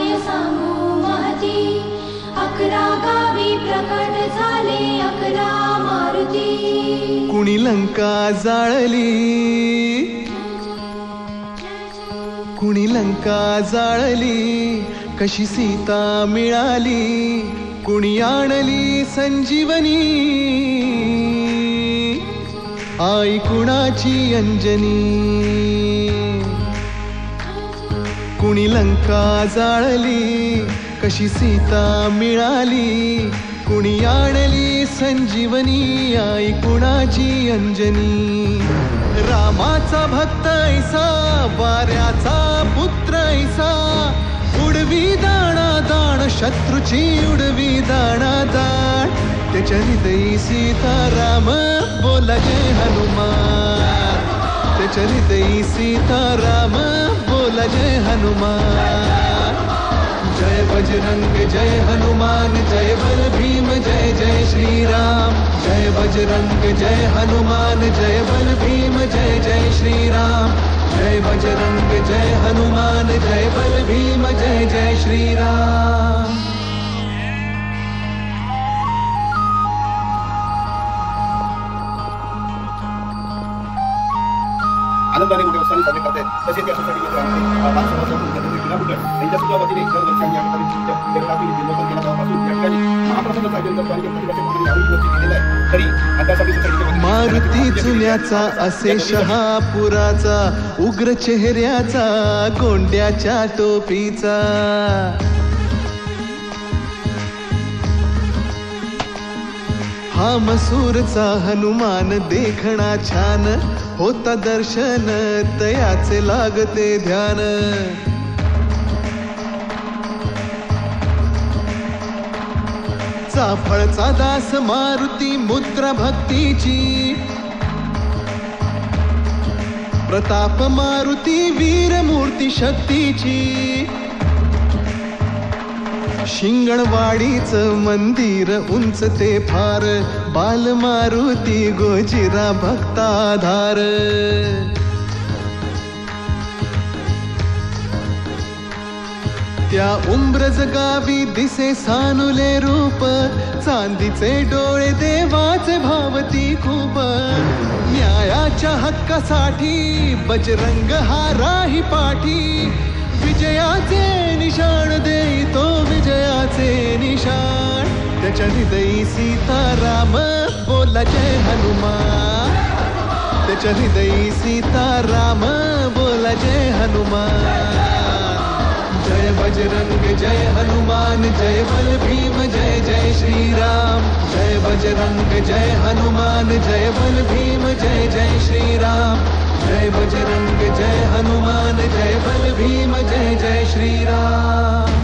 काय सांगू महती, 11 गावी प्रकट झाले 11 मारुती. कुणी लंका जाळली, कुणी लंका जाळली, कशी सीता मिळाली, कुणी आणली संजीवनी, आई कुणाची अंजनी. कुणी लंका जाळली, कशी सीता मिळाली, कुणी आणली संजीवनी, आई कुणाची अंजनी. रामाचा भक्त ऐसा, वाऱ्याचा पुत्र ऐसा, उडवी दाणा दाण, शत्रूची उडवी दाणा दाण. त्याच्या हृदयी सीताराम बोला जय हनुमान, त्याच्या हृदयी सीताराम बोला जय हनुमान. जय बजरंग जय हनुमान, जय बल भीम जय जय श्रीराम. जय बजरंग जय हनुमान, जय बल भीम जय जय श्रीराम. जय बजरंग जय हनुमान, जय बल भीम जय जय श्रीराम. आनंदाने मोठ्या उत्साहाने साजरे करतायत. तसेच या सोसायटी यांच्या सुद्धा वतीने दरवर्षी आम्ही जगतातील निर्माण केला तेव्हापासून या ठिकाणी महाप्रसादाचं आयोजन करतो आणि प्रतिभाच्या यावेळी केलेलं आहे. तरी त्यासाठी सोसायटीच्या मारुती चुन्याचा असे शहापुराचा, उग्र चेहऱ्याचा, कोंड्याच्या टोपीचा. हा मसूरचा हनुमान देखणा छान, होता दर्शन तयाचे लागते ध्यान. चाफळचा दास मारुती मुद्रा भक्तीची, प्रताप मारुती वीर मूर्ती शक्तीची. शिंगणवाडीच मंदिर उंच ते फार, बाल मारुती गोजिरा भक्ताधार. त्या उंब्रज गावी दिसे सानुले रूप, चांदीचे डोळे देवाचे भावती खूप. न्यायाच्या हक्कासाठी बजरंग हा राही पाठी, विजयाचे निशाण देतो विजयाचे निशाण. त्याच्या हृदयी सीताराम बोला जय हनुमान, त्याच्या हृदयी सीताराम बोला जय हनुमान. जय बजरंग जय हनुमान, जय बल भीम जय जय श्रीराम. जय बजरंग जय हनुमान, जय बल भीम जय जय श्रीराम. जय बजरंग जय हनुमान, जय बल भीम जय जय श्रीराम.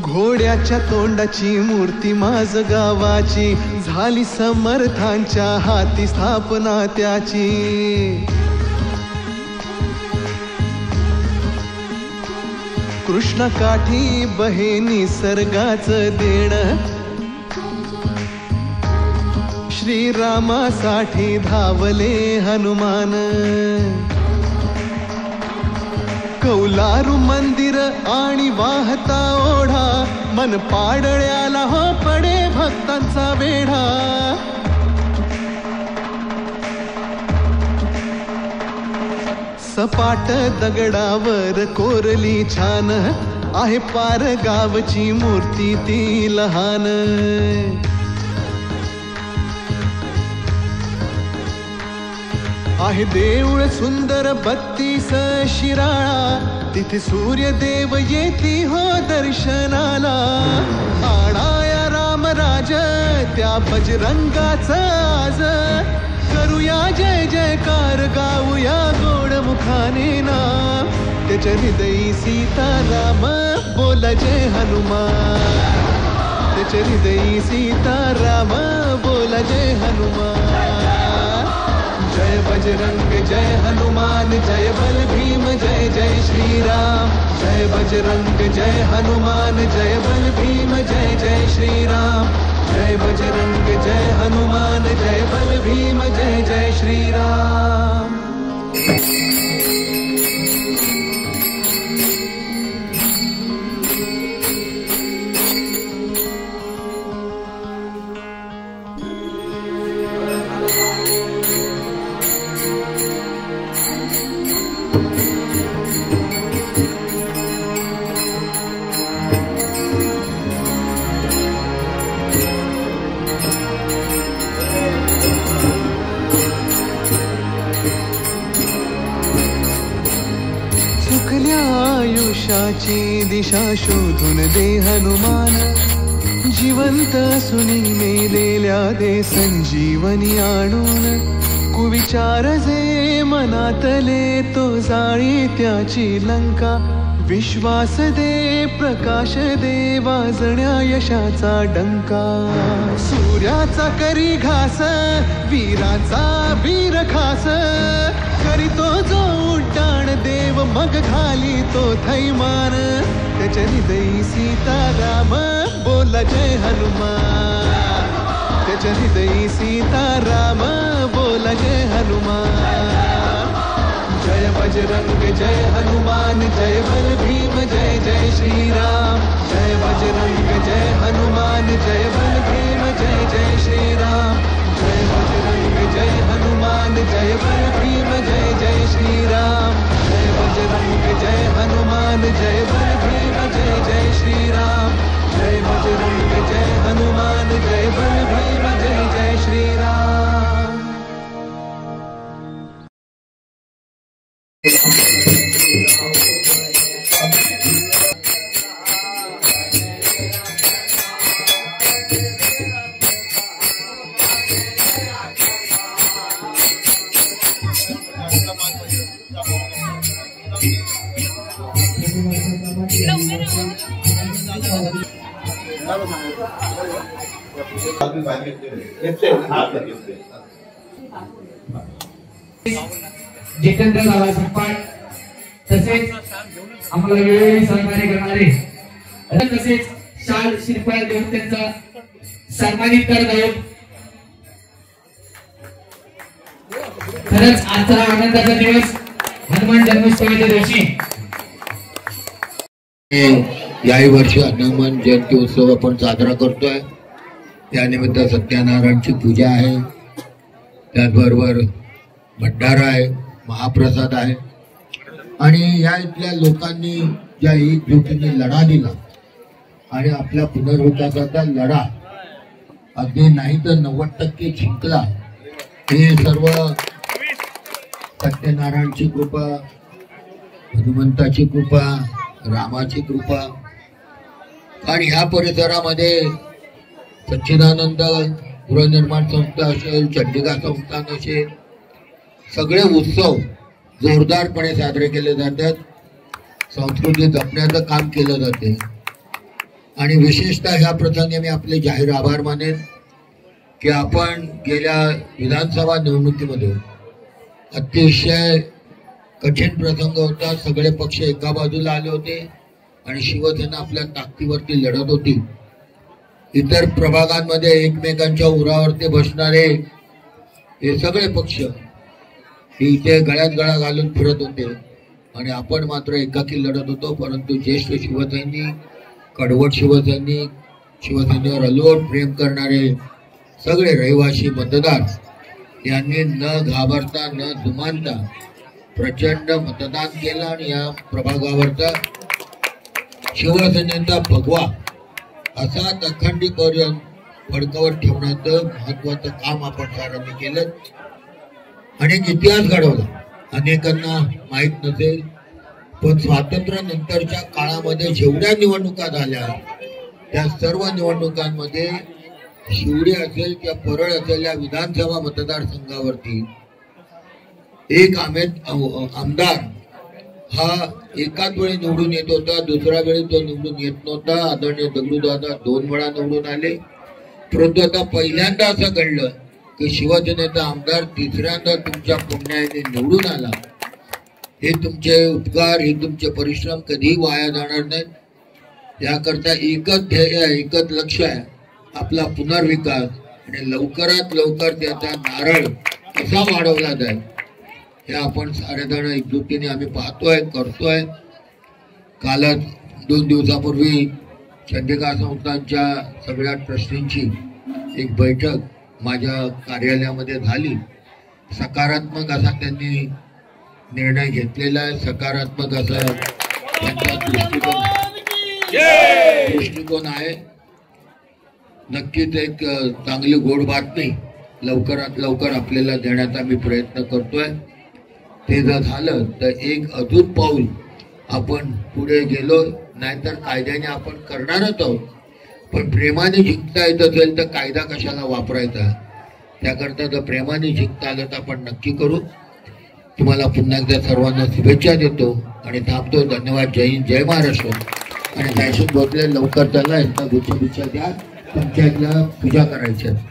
घोड्याच्या तोंडाची मूर्ती माझ गावाची, झाली समर्थांच्या हाती स्थापना त्याची. कृष्ण काठी बहे निसर्गाचं देण, श्रीरामासाठी धावले हनुमान. कौलारू मंदिर आणि वाहता ओढा, मन पाडळ्याला हो पडे भक्तांचा वेढा. सपाट दगडावर कोरली छान, आहे पार गावची मूर्ती ती लहान. आहे देऊळ सुंदर 32 शिराळा, तिथे सूर्यदेव येती हो दर्शनाला. आणाया रामराज त्या बजरंगाचा आज, करूया जय जयकार गाऊया गोड मुखाने नाम. त्याच्या हृदयी सीताराम बोल बोला जय हनुमान त्याच्या हृदयी सीताराम बोला जय हनुमान जय बजरंग जय हनुमान जय बल भीम जय जय श्रीराम जय बजरंग जय हनुमान जय बल भीम जय जय श्रीराम जय बजरंग जय हनुमान जय बल भीम जय जय श्रीराम आयुष्याची दिशा शोधून दे हनुमान जिवंत असूनी मेलेल्या दे संजीवनी आणून कुविचार जे मनातले तो जाळी त्याची लंका विश्वास दे प्रकाश दे वाजण्या यशाचा डंका सूर्याचा करी घास वीराचा वीर खास करीतो जो उड्डाण देव मग घाली तो थैमान त्याच्या हृदयी सीताराम बोला जय हनुमान त्याच्या हृदयी सीताराम बोला जय हनुमान जय बजरंग जय हनुमान जय बल भीम जय जय श्रीराम जय बजरंग जय हनुमान जय बल भीम जय जय श्रीराम जय बजरंग जय हनुमान जय बल भीम जय जय श्रीराम जय बजरंग जय हनुमान जय बल भीम जय जय श्रीराम जय बजरंग जय हनुमान जय बल भीम जय जय श्रीराम जितेंद्र दादा सपकाळ तसेच आम्हाला वेळोवेळी सहकार्य करणारे तसेच शाल श्रीफळ देऊन त्यांचा सन्मानित करत आहोत. खरंच आजचा आनंदाचा दिवस हनुमान जन्मोत्सवाच्या दिवशी याही वर्षी हनुमान जयंती उत्सव आपण साजरा करतोय. त्यानिमित्त सत्यनारायणची पूजा आहे, त्याचबरोबर भंडारा आहे, महाप्रसाद आहे आणि या इथल्या लोकांनी ज्या एकजुटीने लढा दिला आणि आपल्या पुनर्विकासाचा लढा अगदी नाही तर 90% जिंकला. हे सर्व सत्यनारायणची कृपा, हनुमंताची कृपा, रामाची कृपा. आणि ह्या परिसरामध्ये सच्चिदानंद गृहनिर्माण संस्था असेल, चंडिका संस्थान असेल, सगळे उत्सव जोरदारपणे साजरे केले जातात. संस्कृती जपण्याचं काम केलं जाते आणि विशेषतः ह्या प्रसंगी मी आपले जाहीर आभार मानेन की आपण गेल्या विधानसभा निवडणुकीमध्ये अतिशय कठीण प्रसंग होता. सगळे पक्ष एका बाजूला आले होते आणि शिवसेना आपल्या ताकदीवरती लढत होती. इतर प्रभागांमध्ये एकमेकांच्या उरावरती बसणारे हे सगळे पक्ष इथे गळ्यात गळा घालून फिरत होते आणि आपण मात्र एकाकी लढत होतो. परंतु ज्येष्ठ शिवसैनिक, कडवट शिवसैनिक, शिवसेनेवर अलोट प्रेम करणारे सगळे रहिवासी मतदार यांनी न घाबरता न जुमानता प्रचंड मतदान केलं आणि या प्रभागावरचा शिवसेनेचा भगवा असाच अखंडीपर्यंत फडकावर ठेवण्याचं महत्वाचं काम आपण साऱ्यांनी केलं. अनेक इतिहास घडवला, अनेकांना माहीत नसेल, पण स्वातंत्र्यानंतरच्या काळामध्ये जेवढ्या निवडणुका झाल्या त्या सर्व निवडणुकांमध्ये शिवडी असेल किंवा परळ असेल या विधानसभा मतदारसंघावरती एक आमदार हा एकाच वेळी निवडून येत होता, दुसऱ्या वेळी तो निवडून येत नव्हता. आदरणीय दगडूदादा 2 वेळा निवडून आले, परंतु आता पहिल्यांदा असं घडलं की शिवसेनेचा आमदार तिसऱ्यांदा तुमच्या पुण्याने निवडून आला. हे तुमचे उपकार, हे तुमचे परिश्रम कधीही वाया जाणार नाहीत. याकरता एकच ध्येय, एकच लक्ष आहे, आपला पुनर्विकास, आणि लवकरात लवकर त्याचा नारळ कसा वाढवला जाईल हे आपण सारेजण एकजुटीने आम्ही पाहतोय, करतोय. कालच 2 दिवसापूर्वी चंडिका संस्थांच्या सगळ्या ट्रस्टींची एक बैठक माझ्या कार्यालयामध्ये झाली. सकारात्मक असा त्यांनी निर्णय घेतलेला आहे, सकारात्मक असा त्यांचा दृष्टिकोन आहे. नक्कीच एक चांगली गोड बातमी लवकरात लवकर आपल्याला देण्याचा मी प्रयत्न करतोय. ते जर झालं तर एक अजून पाऊल आपण पुढे गेलो, नाहीतर कायद्याने आपण करणारच आहोत. पण प्रेमाने जिंकता येत असेल तर कायदा कशाला वापरायचा, त्याकरता जर प्रेमाने जिंकता आलं तर आपण नक्की करू. तुम्हाला पुन्हा एकदा सर्वांना शुभेच्छा देतो आणि थांबतो. धन्यवाद. जय हिंद, जय महाराष्ट्र. आणि जयश्री भोसले लवकर त्याला एकदा गुच्छा द्या, पंचायतला पूजा करायची आहे.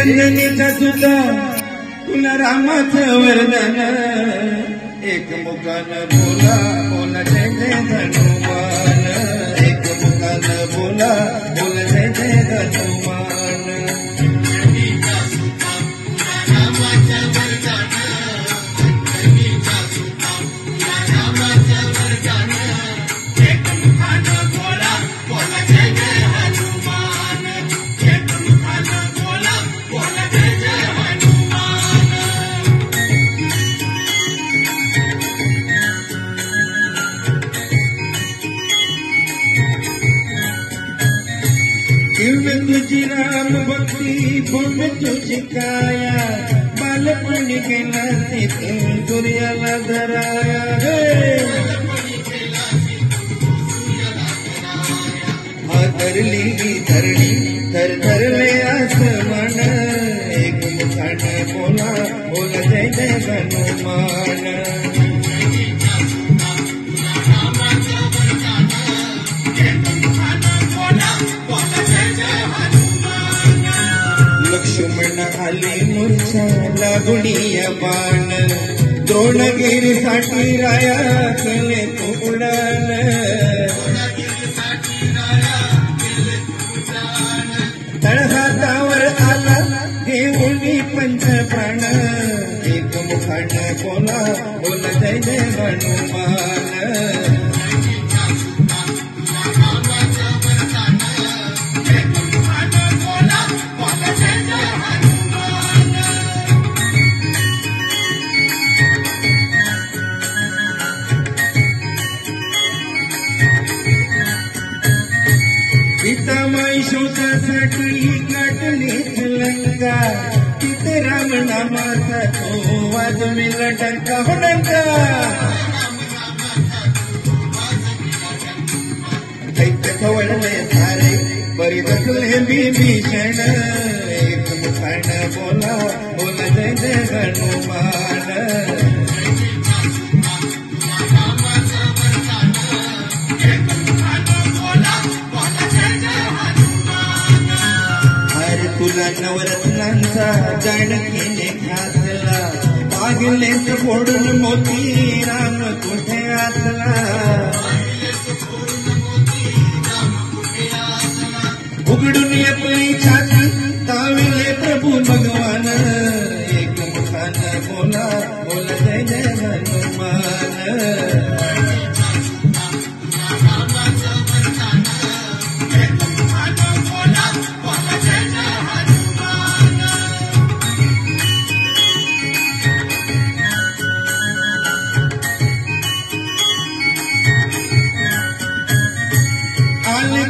अंजनीचा सुद्धा तुला रामाचं वरदान, एक मुखानं बोला बोला जय जय हनुमान, एक मुखानं बोला बोला जय जय हनुमान. अंजनीचा सुद्धा तुला रामाचं वरदान, अंजनीचा सुद्धा तुला रामाचं वरदान, एक मुखानं बोला बोला जय जय हनुमान, एक मुखानं बोला बोला जय जय हनुमान. दिव्य तुझी राम भक्ती भव्य तुझी काया, बालपणी गेला तिथून सूर्याला धराया. धरली धरली धर धरले आसमान, एक मुखानं बोला बोला जय जय हनुमान. लक्ष्मण आली मूर्छा लागुनिया बाण, द्रोणगिरीसाठी राया केले तू उडान. तळहातावर आला घेऊन पंचप्राण, एक मुखानं बोला बोला जय जय हनुमान. सीतामाई शोधासाठी गाठलीच लंका, तिथे राम नामाचा तो वाजविला टंका. हो टंका दैत्य खवळले सारे बरी बसले विभीषण, एक मुखानं बोला बोला जय जय हनुमान. तुला नवरत्नांचा जानकीने घातला पागलेच फोडून मोती राम कुठे घातला उघडून आपली छाती ताविले प्रभू भगवान एक मुखानं बोला बोला जय जय हनुमान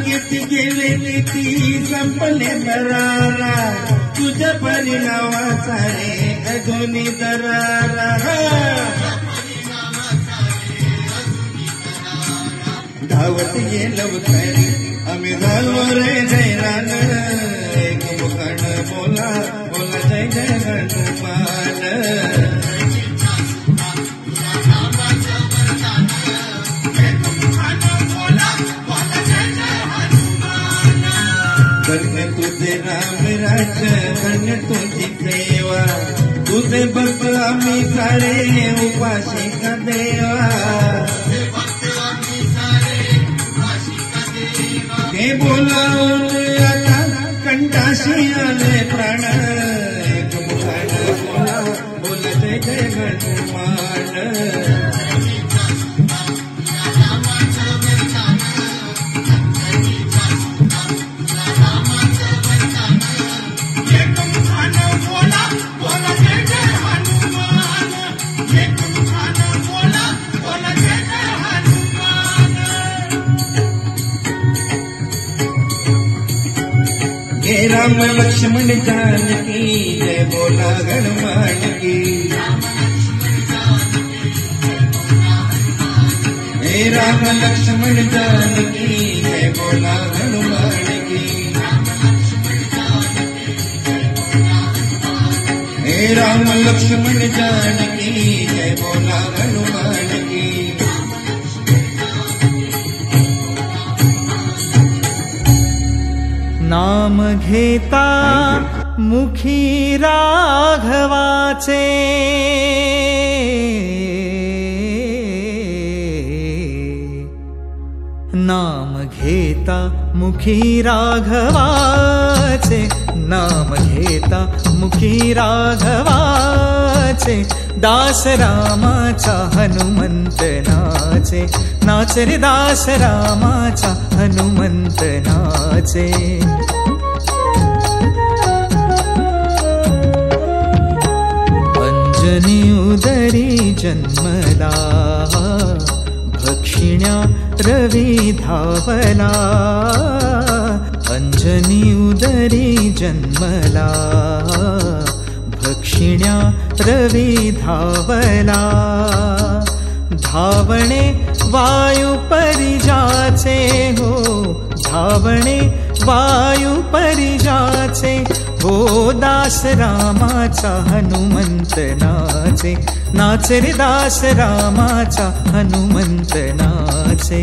किती गेले किती संपले दरारा तुझ्या परिणामाचा रे अजूनी दरारा धावत गेलो तरी आम्ही झालो रे जयरान एक मुखानं बोला बोला जय जय हनुमान कर्ण तुझे राम राज कर्ण तुझी सेवा तुझे भक्त आम्ही सारे उपाशी का देवा हे बोलावून आता कंठाशी आले प्राण एक मुखानं बोला बोला जय जय हनुमान हे राम लक्ष्मण जानकी जय बोला हनुमान की हे राम लक्ष्मण जानकी जय बोला हनुमान की हे राम लक्ष्मण जानकी जय बोला हनुमान की नाम घेता मुखी राघवाचे नाम घेता मुखी राघवाचे नाम घेता मुखी राघवाचे दास रामाचा हनुमंत नाचे नाचे रे दास रामाचा हनुमंत नाचे अंजनी उदरी जन्मला भक्षिण्या रवी धावला अंजनी उदरी जन्मला भक्षिण्या रवी धावला धावणे वायू परिजाचे हो धावणे वायू परिजाचे हो दास रामाचा हनुमंत नाचे नाचे रे दास रामाचा हनुमंत नाचे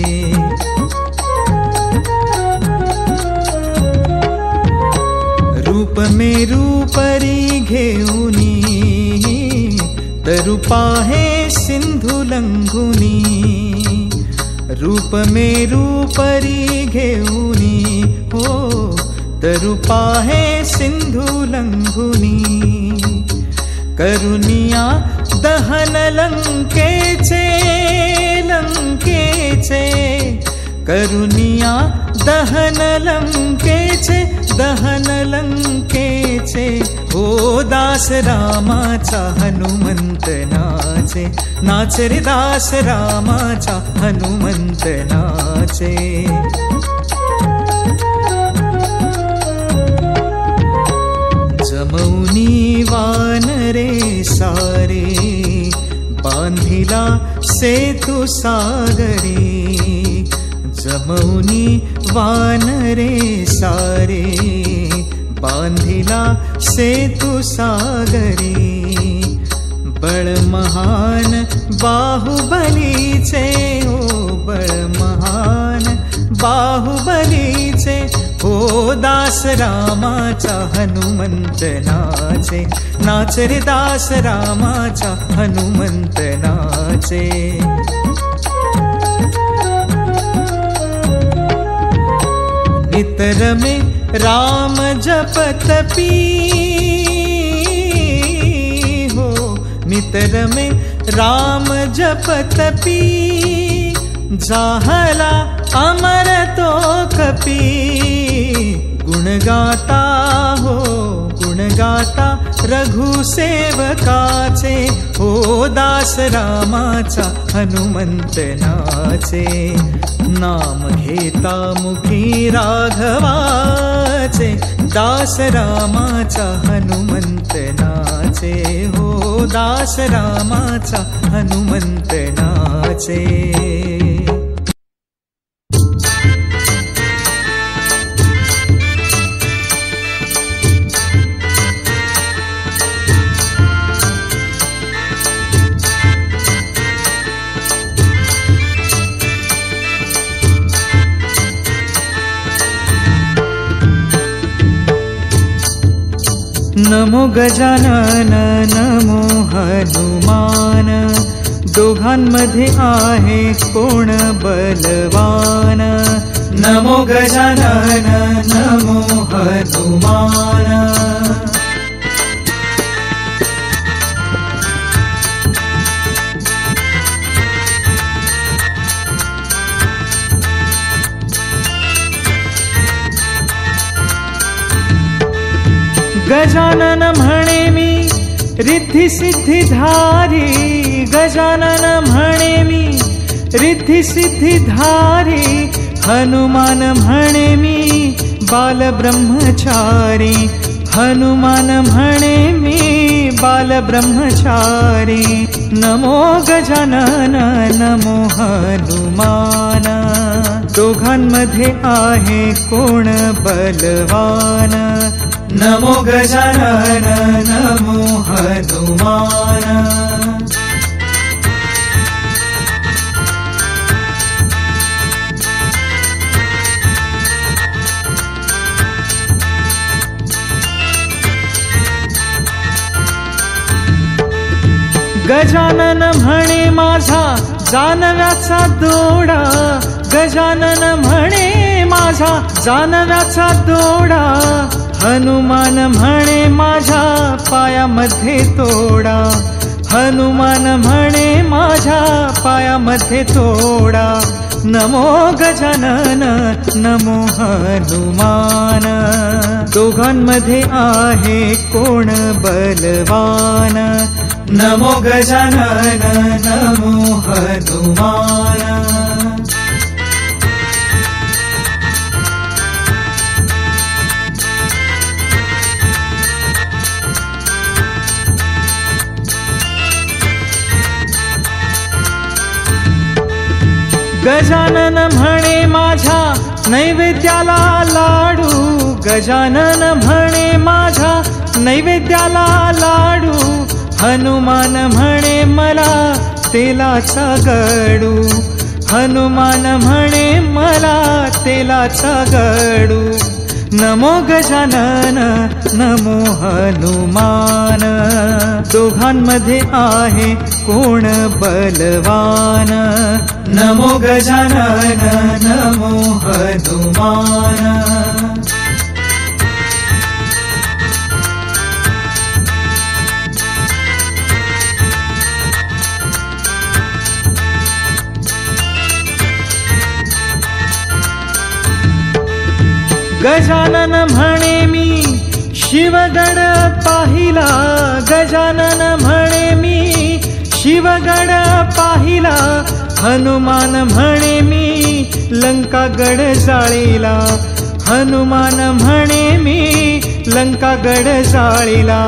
रूप मेरू परी घेऊनी तरुपा हे सिंधू लंघुनी रूप मेरू परी घेऊनी हो तरुपा हे सिंधू लंघुनी करुनिया दहन लंकेचे लंकेचे करुनिया दहन लंकेचे दहन लंकेचे हो दास रामाचा हनुमंत नाचे नाचे रे दास रामाचा हनुमंत नाचे जमौनी वानरे सारे बांधिला सेतु सागरी जमौनी वानरे सारे बांधिला सेतु सागरी बळ महान बाहुबलीचे हो बळ महान बाहुबलीचे हो दास रामाचा हनुमंत नाचे, नाच रे दास रामाचा हनुमंत नाचे. नितर में राम जपत पी हो, नितर में राम जपत पी, जाहला अमर तो कपी. गुण गाता हो गुण गाता रघुसेवकाचे, हो दास रामाचा हनुमंत नाचे. नाम घेता मुखी राघवाचे, दास रामाचा हनुमंत नाचे, हो दास रामाचा हनुमंत नाचे. नमो गजानन नमो हनुमान, दोघांमध्ये आहे कोण बलवान. नमो गजानन नमो हनुमान. गजानन म्हणे मी रिद्धी सिद्धी धारी, गजानन म्हणे मी रिद्धी सिद्धी धारी. हनुमान म्हणे मी बाल ब्रह्मचारी, हनुमान म्हणे मी बाल ब्रह्मचारी. नमो गजानन नमो हनुमान, दोघांमध्ये आहे कोण बलवान. नमो गजानन नमो हनुमान. गजानन म्हणे माझा जानव्याचा दोडा, गजानन म्हणे माझा जानव्याचा दोडा. हनुमान म्हणे माझ्या पायामध्ये तोडा, हनुमान म्हणे माझ्या पायामध्ये तोडा. नमो गजानन नमो हनुमान, दोघांमध्ये आहे कोण बलवान. नमो गजानन नमो हनुमान. गजानन म्हणे माझ्या नैवेद्याला लाडू, गजानन म्हणे माझ्या नैवेद्याला लाडू. हनुमान म्हणे मला तेलाचा गडू, हनुमान म्हणे मला तेलाचा गडू. नमो गजानन नमो हनुमान, दोघांमध्ये आहे कोण बलवान. नमो गजानन नमो हनुमान. गजानन म्हणे मी शिवगड पाहिला, गजानन म्हणे मी शिवगड पाहिला. हनुमान म्हणे मी लंकागड जाळीला, हनुमान म्हणे मी लंकागड जाळीला.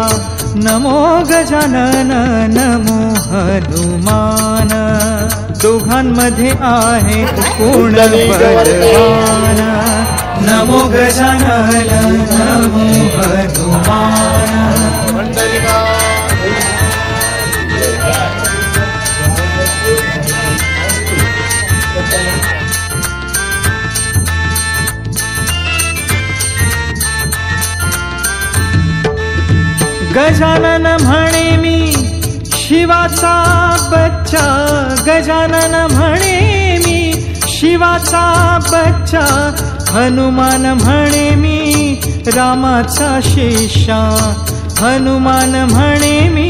नमो गजानन नमो हनुमान, दोघांमध्ये आहे कोण बलवान. नमो गजानन नमो हनुमान. गजानन म्हणे मी शिवाचा बच्चा, गजानन म्हणे मी शिवाचा बच्चा, हनुमान म्हणे मी रामाचा शिष्या, हनुमान म्हणे मी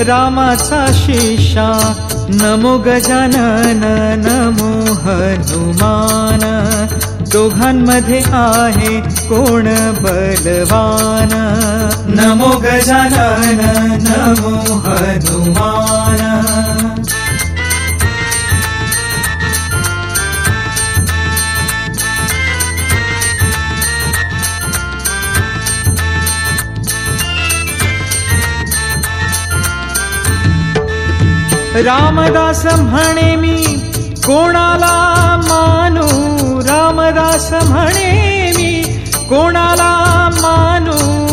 रामाचा शिष्या. नमो गजानन नमो हनुमान, दोघांमध्ये आहे कोण बलवान. नमो गजानन नमो हनुमान. रामदास म्हणे मी कोणाला मानू, रामदास म्हणे मी कोणाला मानू.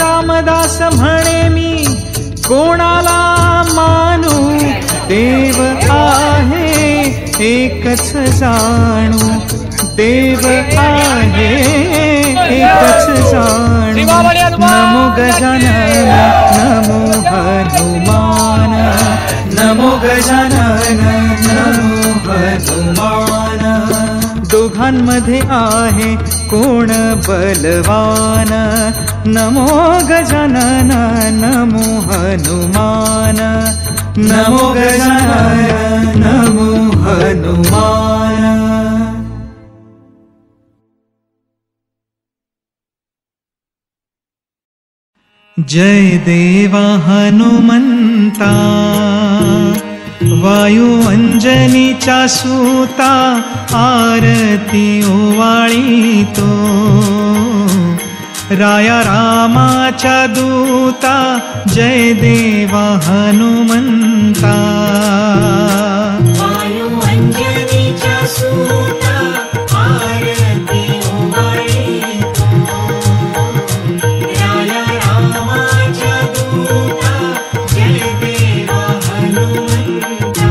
रामदास म्हणे मी कोणाला मानू, देव आहे एकच जाणू, देव आहे एकच जाणू. नमो गजानन नमो हनुमान, नमो गजानन नमो हनुमान. दोघांमध्ये आहे कोण बलवान. नमो गजानन नमो हनुमान, नमो गजानन नमो हनुमान. जय देवा हनुमंता, वायू अंजनीचा सूता, आरती ओवाळीतो. राया रामाच्या दूता, जय देवा हनुमंता. वायू अंजनीचा सूता, आरती ओवाळीतो. राया रामाच्या दूता, जय देवा हनुमंता.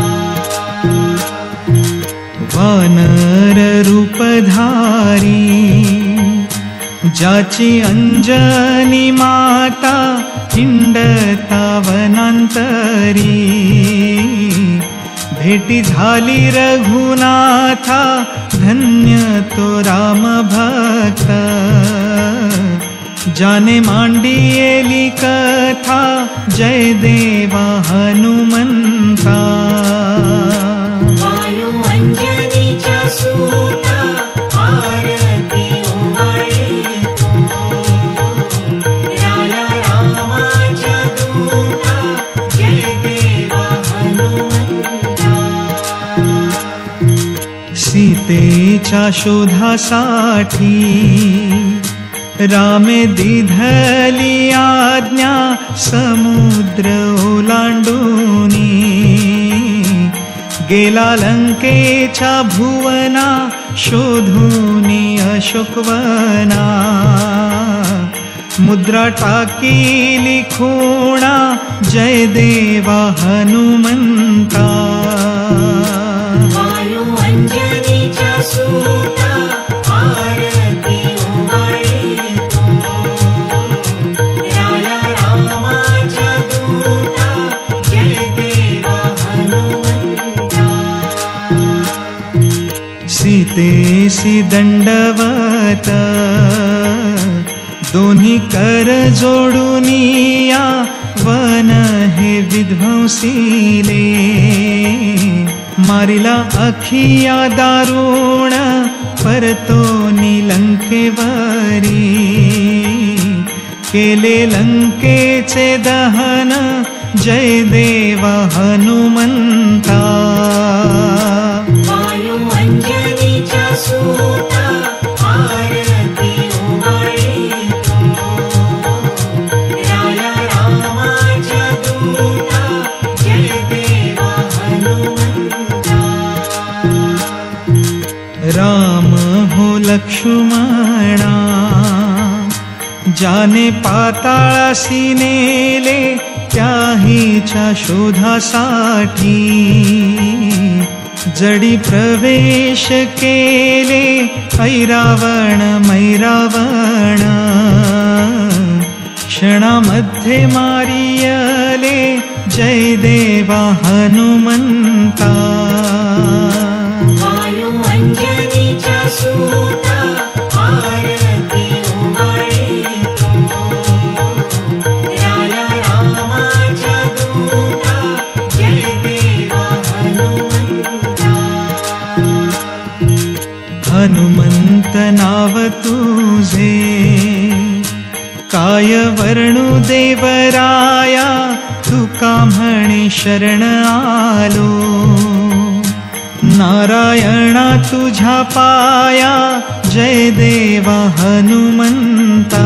वानर रूपधारी, ज्याची अंजनी माता, हिंडता वनांतरी. भेटी झाली रघुनाथा, धन्य तो राम भक्त. जाने मांडियेली कथा, जय देवा हनुमंता. वायू अंजनीचा सूता, आरती ओवाळीतो. राया रामाच्या दूता, जय देवा हनुमंता. सीतेच्या शोधासाठी रामे दिधली आज्ञा, समुद्र ओलांडूनी. गेला लंकेच्या भुवना, शोधूनी अशोकवना. मुद्रा टाकीली खूणा, जय देवा हनुमंता. वायू अंजनीचा सूता, आरती ओवाळीतो. राया रामाच्या दूता, जय देवा हनुमंता. सीतेसी दंडवत, दोन्ही कर जोडूनिया. वन हे विध्वंसीले, मारिला अखिया दारुण, परतोनी लंकेवरी. केले लंकेचे दहन, जय देवा हनुमंता. वायू अंजनीचा सूता, आरती ओवाळीतो. राया रामाच्या दूता, जय देवा हनुमंता. राम हो लक्ष्मणा, ज्याने पाताळासी नेले त्याहीच्या शोधासाठी, जडी प्रवेश केले ऐरावण मैरावण, क्षणामध्ये मारियले जय देवा हनुमंता. वायू अंजनीच्या सूता आरती उभाळीतो, राया रामाच्या दूता जय देवा हनुमंता. हनुमंत नाव तुझे काय वर्णू देवराया, तुका म्हणे शरण आलो, नारायणा तुझ्या पाया जय देवा हनुमंता.